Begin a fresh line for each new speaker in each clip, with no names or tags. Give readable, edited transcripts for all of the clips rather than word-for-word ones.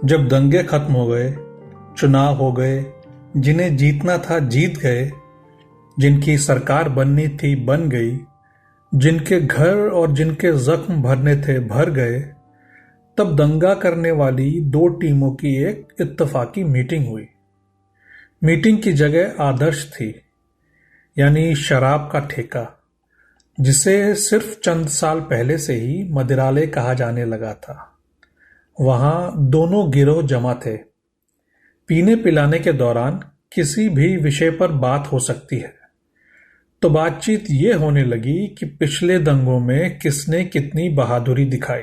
जब दंगे खत्म हो गए, चुनाव हो गए, जिन्हें जीतना था जीत गए, जिनकी सरकार बननी थी बन गई, जिनके घर और जिनके जख्म भरने थे भर गए, तब दंगा करने वाली दो टीमों की एक इत्तफाकी मीटिंग हुई। मीटिंग की जगह आदर्श थी, यानी शराब का ठेका, जिसे सिर्फ चंद साल पहले से ही मदिरालय कहा जाने लगा था। वहां दोनों गिरोह जमा थे। पीने पिलाने के दौरान किसी भी विषय पर बात हो सकती है। तो बातचीत ये होने लगी कि पिछले दंगों में किसने कितनी बहादुरी दिखाई,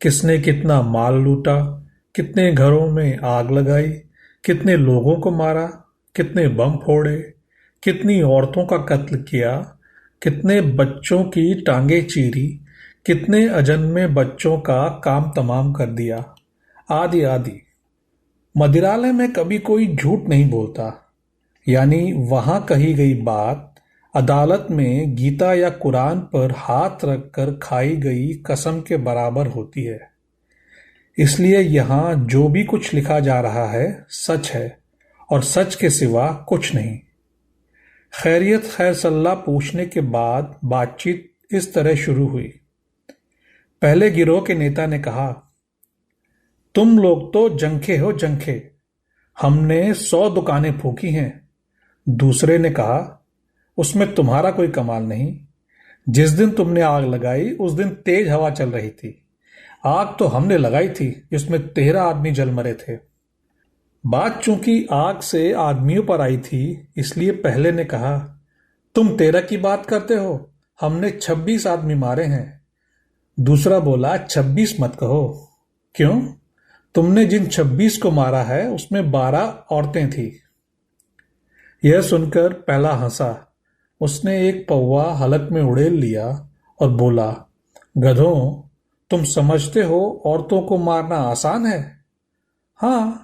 किसने कितना माल लूटा, कितने घरों में आग लगाई, कितने लोगों को मारा, कितने बम फोड़े, कितनी औरतों का कत्ल किया, कितने बच्चों की टांगे चीरी, कितने अजन्मे बच्चों का काम तमाम कर दिया, आदि आदि। मदिरालय में कभी कोई झूठ नहीं बोलता, यानी वहां कही गई बात अदालत में गीता या कुरान पर हाथ रखकर खाई गई कसम के बराबर होती है। इसलिए यहां जो भी कुछ लिखा जा रहा है सच है, और सच के सिवा कुछ नहीं। खैरियत खैर सल्ला पूछने के बाद बातचीत इस तरह शुरू हुई। पहले गिरोह के नेता ने कहा, तुम लोग तो जंखे हो जंखे, हमने 100 दुकानें फूकी हैं। दूसरे ने कहा, उसमें तुम्हारा कोई कमाल नहीं। जिस दिन तुमने आग लगाई उस दिन तेज हवा चल रही थी। आग तो हमने लगाई थी जिसमें 13 आदमी जल मरे थे। बात चूंकि आग से आदमियों पर आई थी, इसलिए पहले ने कहा, तुम 13 की बात करते हो, हमने 26 आदमी मारे हैं। दूसरा बोला, 26 मत कहो। क्यों? तुमने जिन 26 को मारा है उसमें 12 औरतें थी। यह सुनकर पहला हंसा। उसने एक पौवा हलक में उड़ेल लिया और बोला, गधों, तुम समझते हो औरतों को मारना आसान है? हाँ।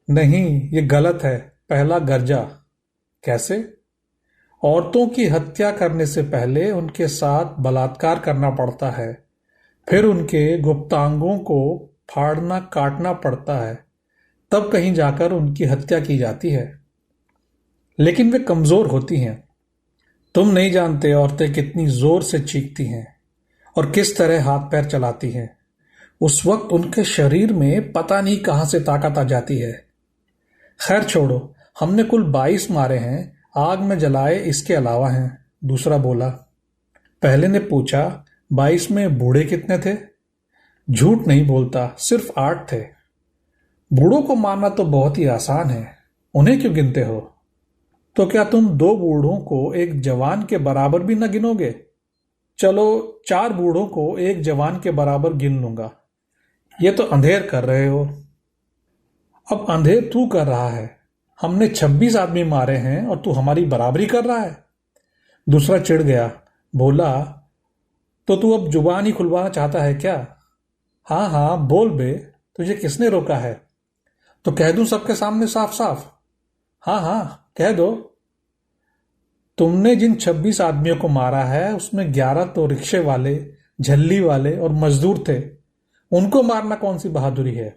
नहीं, ये गलत है। पहला गर्जा। कैसे? औरतों की हत्या करने से पहले उनके साथ बलात्कार करना पड़ता है, फिर उनके गुप्तांगों को फाड़ना काटना पड़ता है, तब कहीं जाकर उनकी हत्या की जाती है। लेकिन वे कमजोर होती हैं। तुम नहीं जानते औरतें कितनी जोर से चीखती हैं और किस तरह हाथ पैर चलाती हैं। उस वक्त उनके शरीर में पता नहीं कहां से ताकत आ जाती है। खैर छोड़ो, हमने कुल 22 मारे हैं, आग में जलाए इसके अलावा हैं। दूसरा बोला। पहले ने पूछा, 22 में बूढ़े कितने थे? झूठ नहीं बोलता, सिर्फ 8 थे। बूढ़ों को मारना तो बहुत ही आसान है, उन्हें क्यों गिनते हो? तो क्या तुम 2 बूढ़ों को एक जवान के बराबर भी न गिनोगे? चलो, 4 बूढ़ों को एक जवान के बराबर गिन लूंगा। ये तो अंधेर कर रहे हो। अब अंधेर तू कर रहा है। हमने 26 आदमी मारे हैं और तू हमारी बराबरी कर रहा है। दूसरा चिढ़ गया, बोला, तो तू अब जुबान ही खुलवाना चाहता है क्या? हाँ हाँ बोल बे, तुझे किसने रोका है? तो कह दूं सबके सामने साफ साफ? हाँ हाँ कह दो। तुमने जिन 26 आदमियों को मारा है उसमें 11 तो रिक्शे वाले, झल्ली वाले और मजदूर थे। उनको मारना कौन सी बहादुरी है?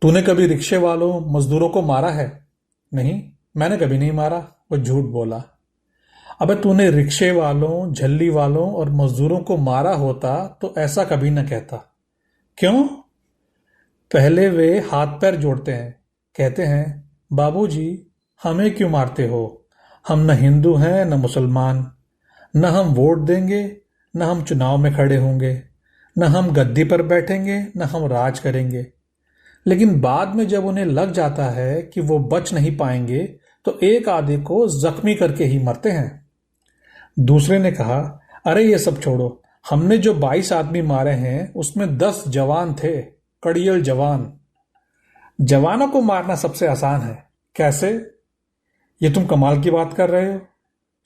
तूने कभी रिक्शे वालों मजदूरों को मारा है? नहीं, मैंने कभी नहीं मारा। वो झूठ बोला। अबे तूने रिक्शे वालों, झल्ली वालों और मजदूरों को मारा होता तो ऐसा कभी न कहता। क्यों? पहले वे हाथ पैर जोड़ते हैं, कहते हैं, बाबूजी हमें क्यों मारते हो? हम न हिंदू हैं न मुसलमान, न हम वोट देंगे, न हम चुनाव में खड़े होंगे, न हम गद्दी पर बैठेंगे, न हम राज करेंगे। लेकिन बाद में जब उन्हें लग जाता है कि वो बच नहीं पाएंगे तो एक आधे को जख्मी करके ही मरते हैं। दूसरे ने कहा, अरे ये सब छोड़ो, हमने जो 22 आदमी मारे हैं उसमें 10 जवान थे, कड़ियल जवान। जवानों को मारना सबसे आसान है। कैसे? ये तुम कमाल की बात कर रहे हो।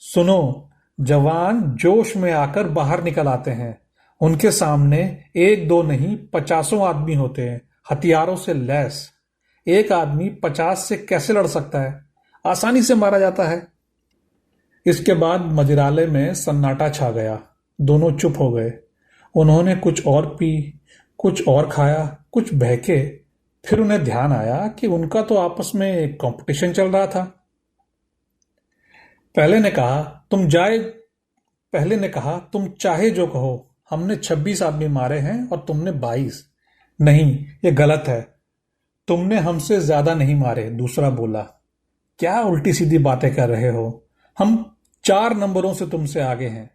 सुनो, जवान जोश में आकर बाहर निकल आते हैं। उनके सामने 1-2 नहीं 50 आदमी होते हैं, हथियारों से लैस। एक आदमी 50 से कैसे लड़ सकता है? आसानी से मारा जाता है। इसके बाद मदिरालय में सन्नाटा छा गया। दोनों चुप हो गए। उन्होंने कुछ और पी, कुछ और खाया, कुछ बहके। फिर उन्हें ध्यान आया कि उनका तो आपस में कंपटीशन चल रहा था। पहले ने कहा तुम जाए पहले ने कहा तुम चाहे जो कहो, हमने 26 आदमी मारे हैं और तुमने 22। नहीं, ये गलत है, तुमने हमसे ज्यादा नहीं मारे, दूसरा बोला। क्या उल्टी सीधी बातें कर रहे हो, हम 4 नंबरों से तुमसे आगे हैं।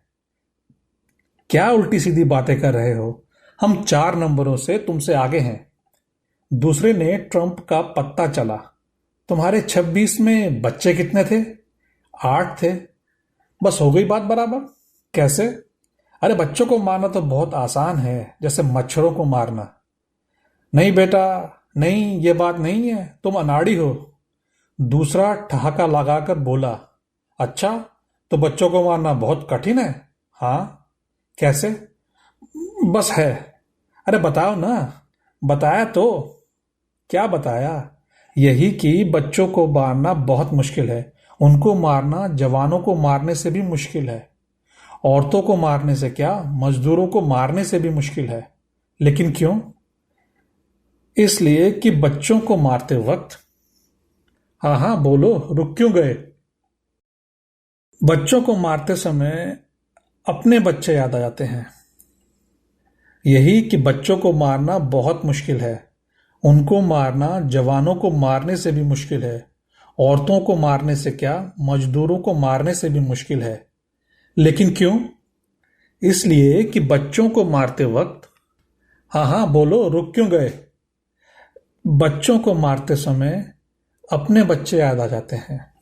क्या उल्टी सीधी बातें कर रहे हो, हम 4 नंबरों से तुमसे आगे हैं। दूसरे ने ट्रंप का पत्ता चला। तुम्हारे 26 में बच्चे कितने थे? 8 थे। बस हो गई बात बराबर। कैसे? अरे बच्चों को मारना तो बहुत आसान है, जैसे मच्छरों को मारना। नहीं बेटा, नहीं, ये बात नहीं है, तुम अनाड़ी हो। दूसरा ठहाका लगाकर बोला, अच्छा, तो बच्चों को मारना बहुत कठिन है? हाँ। कैसे? बस है। अरे बताओ ना। बताया तो। क्या बताया? यही कि बच्चों को मारना बहुत मुश्किल है। उनको मारना जवानों को मारने से भी मुश्किल है। औरतों को मारने से क्या, मजदूरों को मारने से भी मुश्किल है। लेकिन क्यों? इसलिए कि बच्चों को मारते वक्त। हाँ हाँ बोलो, रुक क्यों गए? बच्चों को मारते समय अपने बच्चे याद आ जाते हैं। यही कि बच्चों को मारना बहुत मुश्किल है। उनको मारना जवानों को मारने से भी मुश्किल है। औरतों को मारने से क्या, मजदूरों को मारने से भी मुश्किल है। लेकिन क्यों? इसलिए कि बच्चों को मारते वक्त। हाँ हाँ बोलो, रुक क्यों गए? बच्चों को मारते समय अपने बच्चे याद आ जाते हैं।